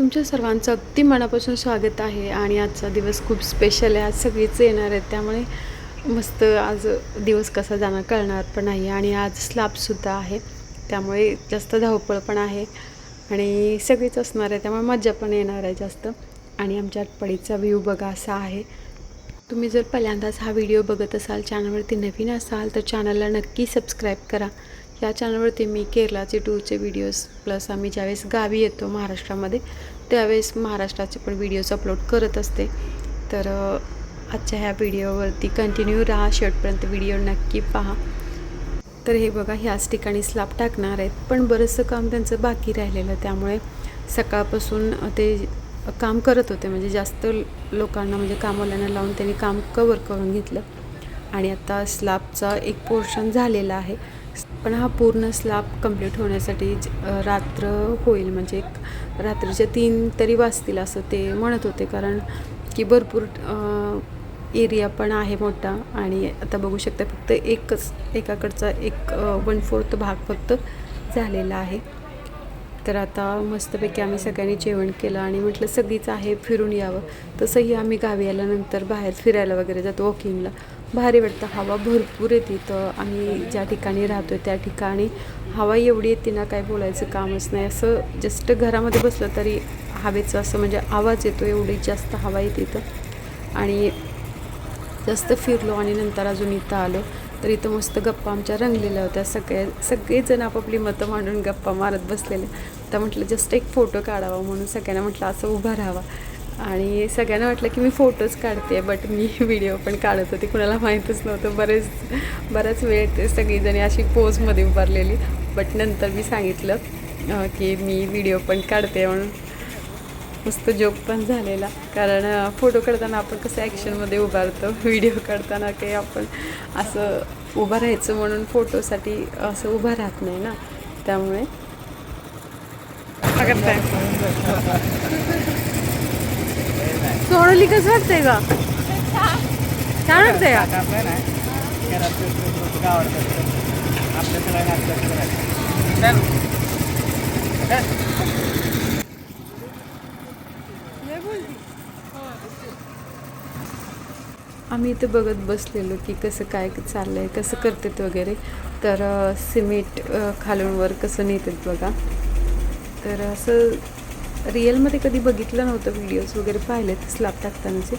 तुमच्या सर्वांचं अगदी मनापासून स्वागत आहे आणि आजचा दिवस खूप स्पेशल आहे. आज सगळीच येणार आहेत, त्यामुळे मस्त आज दिवस कसा जाणार कळणार पण नाही. आणि आज स्लॅबसुद्धा आहे, त्यामुळे जास्त धावपळ पण आहे आणि सगळीच असणार आहे, त्यामुळे मजा पण येणार आहे जास्त. आणि आमच्या आटपाडीचा व्ह्यू बघा असा आहे. तुम्ही जर पहिल्यांदाच हा व्हिडिओ बघत असाल, चॅनलवरती नवीन असाल तर चॅनलला नक्की सबस्क्राईब करा. या चॅनलवरती मी केरळाचे टूरचे व्हिडिओज प्लस आम्ही ज्यावेळेस गावी येतो महाराष्ट्रामध्ये त्यावेळेस महाराष्ट्राचे पण व्हिडिओज अपलोड करत असते. तर आजच्या ह्या व्हिडिओवरती कंटिन्यू राहा, शेवटपर्यंत व्हिडिओ नक्की पहा. तर हे बघा, ह्याच ठिकाणी स्लॅब टाकणार आहेत, पण बरंचसं काम त्यांचं बाकी राहिलेलं, त्यामुळे सकाळपासून ते काम करत होते. म्हणजे जास्त लोकांना म्हणजे कामवाल्यांना लावून त्यांनी काम कवर करून घेतलं आणि आता स्लॅबचा एक पोर्शन झालेला आहे. पण हा पूर्ण स्लॅब कंप्लीट होण्यासाठी रात्र होईल, म्हणजे एक रात्रीच्या 3 तरी वाजतील असं ते म्हणत होते, कारण की भरपूर एरिया पण आहे मोठा. आणि आता बघू शकता फक्त एकाकडचा 1/4 भाग फक्त झालेला आहे. तर आता मस्तपैकी आम्ही सगळ्यांनी जेवण केलं आणि म्हटलं सगळीच आहे फिरून यावं. तसंही आम्ही गावी आल्यानंतर बाहेर फिरायला वगैरे जातो, वॉकिंगला. भारी वाटतं, हवा भरपूर येते. तर आम्ही ज्या ठिकाणी राहतो त्या ठिकाणी हवा एवढी येते ना, काय बोलायचं कामच नाही. असं जस्ट घरामध्ये बसलं तरी हवेचं असं म्हणजे आवाज येतो, एवढी जास्त हवा येते इथं. आणि जास्त फिरलो आणि नंतर अजून इथं आलो तर इथं मस्त गप्पा आमच्या रंगलेल्या होत्या. सगळेजण आपापली मतं मांडून गप्पा मारत बसलेले. तर म्हटलं जस्ट एक फोटो काढावा म्हणून सगळ्यांना म्हटलं असं उभं राहावा. आणि सगळ्यांना वाटलं की मी फोटोच काढते, बट मी व्हिडिओ पण काढत होते. कुणाला माहीतच नव्हतं. बराच वेळ ते सगळीजणी अशी पोजमध्ये उभारलेली. बट नंतर मी सांगितलं की मी व्हिडिओ पण काढते म्हणून. मस्त जोक पण झालेला, कारण फोटो काढताना आपण कसं ॲक्शनमध्ये उभारतो, व्हिडिओ काढताना काही आपण असं उभं राहायचं म्हणून फोटोसाठी असं उभं राहत नाही ना, त्यामुळे. सोडली कसं वाटतंय का? छान वाटतंय का? आम्ही इथं बघत बसलेलो की कसं काय चाललं आहे, कसं करतात वगैरे. तर सिमेंट खालून वर कसं नेतात बघा. तर असं रिअलमध्ये कधी बघितलं नव्हतं, व्हिडिओज वगैरे पाहिलेत स्लॅब टाकतानाचे.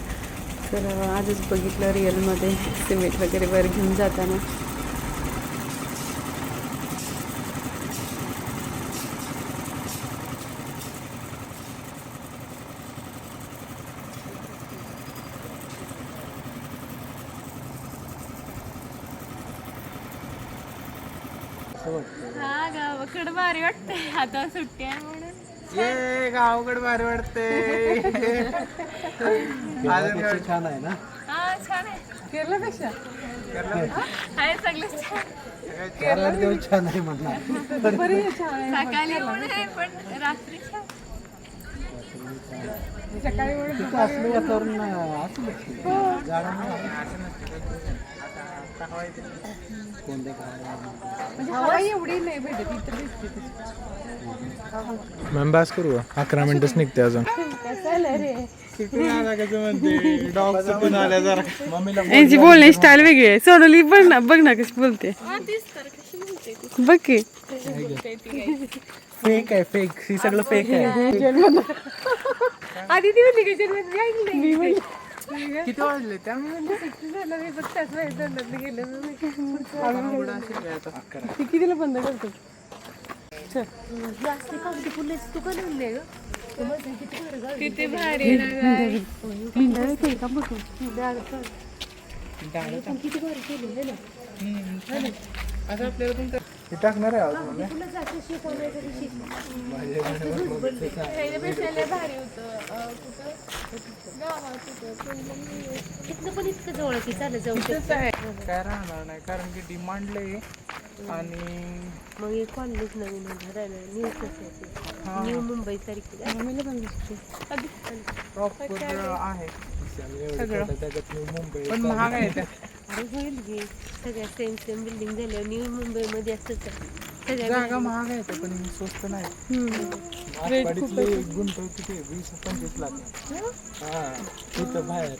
तर आजच बघितलं रिअलमध्ये सिमेंट वगैरे वर घेऊन जाताना. हा, गावाकडे भारी वाटते. आता सुट्टी आहे म्हणून ये गावाकडे भारी वाटते. छान आहे ना. हा, छान आहे. केरळपेक्षा आहे सगळं छान. छान आहे म्हटलं. सकाळी एवढं आहे पण रात्री छान. सकाळी असलं वातावरण हवा एवढी नाही भेटत इथं. मॅम बास करू 11 मिनिटच निघते अजून. यांची बोलण्याची स्टाईल वेगळी आहे. सोनली बघ ना कशी बोलते. बघ की फेक आहे, फेक. ही सगळं फेक आहे. आधी ती म्हणली किती वाजले त्यामुळे कितीला बंद करतो. किती भारी आहे. असं आपल्याला पण टाकणार आहे. भारी होतं पण इतकं जवळ की चालत जाऊ काय राहणार नाही, कारण की डिमांड लय. आणि मग एक कॉलेज नवीन न्यू मुंबई सारखी प्रॉपर आहे सगळं, पण महाग आहे त्या. अरे होईल की सगळ्या सेम बिल्डिंग झाल्या. न्यू मुंबईमध्ये असंच आहे. जागा महाग आहे ते, पण स्वस्त नाही. आठवडीतले गुंतवणूक किती 20-25 लाख हा इथं बाहेर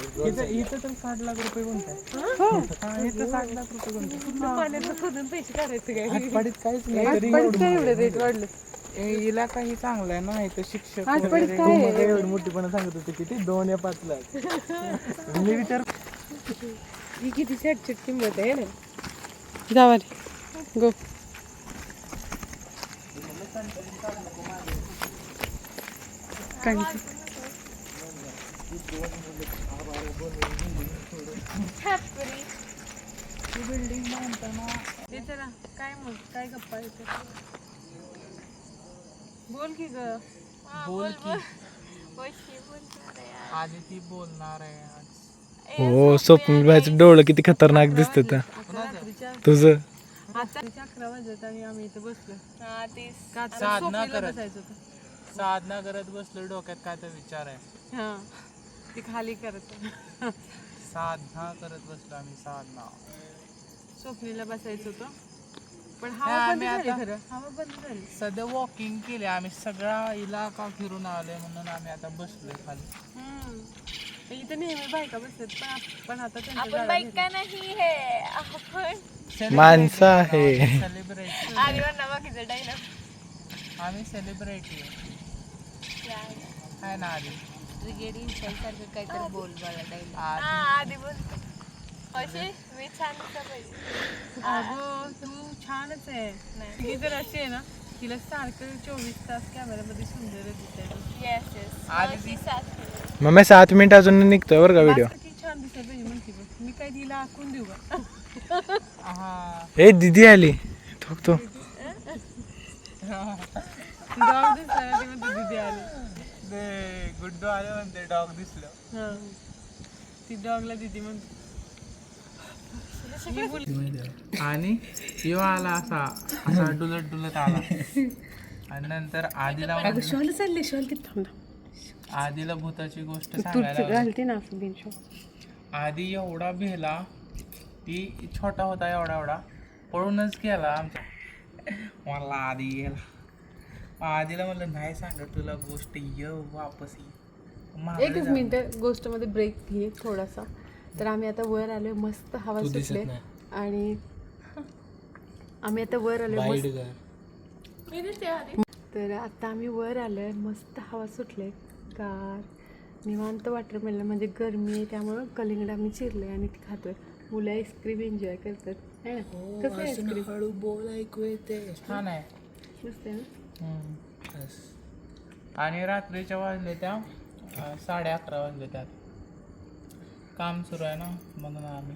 इथं तर 60 लाख रुपये गुंत आहे. इथं 60 लाख रुपये गुंत. पाण्याचं खोदून पैसे काढायचे काय आठवडीत काहीच नाही तरी एवढं रेट वाढलं. इलाका ही चांगला आहे ना, इथं शिक्षक आठवडीत वगैरे. काय मध्ये एवढी मोठीपणा सांगत होते किती 2 या 5 लाख मी विचार ही किती छटछट किंमत आहे ना. जावा रे गो. काय बिल्डिंग बांधताना येते ना काय मग काय गप्पा येते बोल की ग बोल की आधी ती बोलणार आहे आज. हो स्वप्नील भाईचं डोळं किती खतरनाक दिसत तुझं. आता 11 वाजत आणि आम्ही इथे बसलो साधना करत बसलो, डोक्यात काय तर विचार आहे. हा ती खाली करत साधना करत बसलो आम्ही. साधना स्वप्नीला बसायचं होतं पण नाही, हवा बंद आम्ही झाली. आता- खरं हवा बंद झाली. सध्या वॉकिंग केले आम्ही, सगळा इलाका फिरून आलोय म्हणून आम्ही आता बसलोय खाली. इथे नेहमी बायका बसतात पण आता त्यांच्या आपण जागा बायका नाही हे आपण माणसं आहे. सेलिब्रिटी आधीवर ना बाकीचं डायलॉग आम्ही सेलिब्रिटी आहे ना. आधी ब्रिगेड इन्साईड सारखं काहीतरी बोल मला आधी बोलतो अशी मी छान पाहिजे. अगं तू छानच आहे. ती जर अशी आहे ना तिला सारखं 24 तास कॅमेऱ्यामध्ये सुंदर दिसते. येस येस आधी ती साथ मग मी 7 मिनिट अजून निघतोय बरं का व्हिडिओ. किती छान दिसत पाहिजे म्हणते बघ. मी काय तिला आखून देऊ का हा ए दीदी आली थोकतो. डॉग दिसला ना ती म्हणते दीदी आली. ते गुड्डू आले म्हणते डॉग दिसलं. हा ती डॉगला दीदी म्हणते. आणि यो आला असा असा डुलत डुलत आला आणि नंतर आधीला शॉल चालले शॉल ते थांब आधीला भूताची गोष्ट तूच सांगायला लागली. घालते ना असं बिन शॉल. आधी एवढा भेला, ती छोटा होता एवढा एवढा, पळूनच गेला आमच्या. मला आधी गेला. आधीला म्हणलं नाही सांगत तुला गोष्ट, ये वापस ये. माघारी एकच जा. मिनिट गोष्टमध्ये ब्रेक घे थोडासा. तर आम्ही आता वर आलोय, मस्त हवा सुटले आणि आम्ही आता वर आलोय तर आता आम्ही वर आलोय, मस्त हवा सुटले, गार निवांत वाटरमेलन म्हणजे गरमी आहे त्यामुळं कलिंगड आम्ही चिरले आणि ते खातोय. मुलं आईस्क्रीम एन्जॉय करतात है ना. कसं आईस्क्रीम हळू बोल ऐकू येते. छान आहे. मस्त आहे ना. आणि रात्रीच्या वाजले त्या 11:30 वाजले. त्यात काम सुरू आहे ना म्हणून आम्ही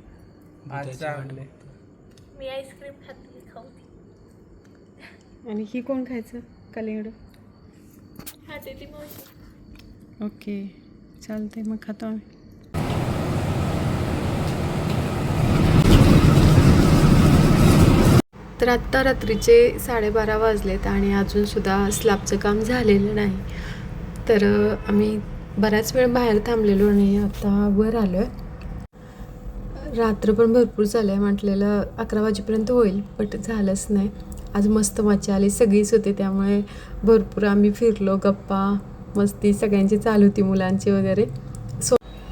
आज जागले. मी आईस्क्रीम खाते खाऊ आणि ही कोण खायचं कलिंगड. खाते ती मावशी. ओके चालते मग खातो आम्ही. तर आत्ता रात्रीचे 12:30 वाजलेत आणि अजूनसुद्धा स्लॅबचं काम झालेलं नाही. तर आम्ही बऱ्याच वेळ बाहेर थांबलेलो नाही, आता वर आलो आहे. रात्र पण भरपूर झालं आहे, म्हटलेलं 11 वाजेपर्यंत होईल बट झालंच नाही. आज मस्त मजा आली, सगळीच होते त्यामुळे भरपूर आम्ही फिरलो, गप्पा मस्ती सगळ्यांची चालू होती, मुलांची वगैरे.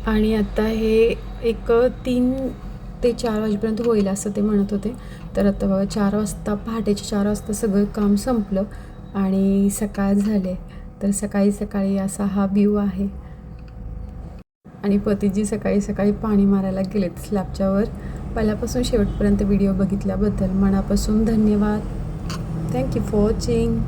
आणि आता हे 3 ते 4 वाजेपर्यंत होईल असं ते म्हणत होते. तर आता बघा 4 वाजता, पहाटेच्या 4 वाजता सगळं काम संपलं आणि सकाळ झाले. तर सकाळी सकाळी असा हा व्ह्यू आहे. आणि पतीजी सकाळी सकाळी पाणी मारायला गेलेत स्लॅबच्या वर. पहिल्यापासून शेवटपर्यंत व्हिडिओ बघितल्याबद्दल मनापासून धन्यवाद. Thank you for watching.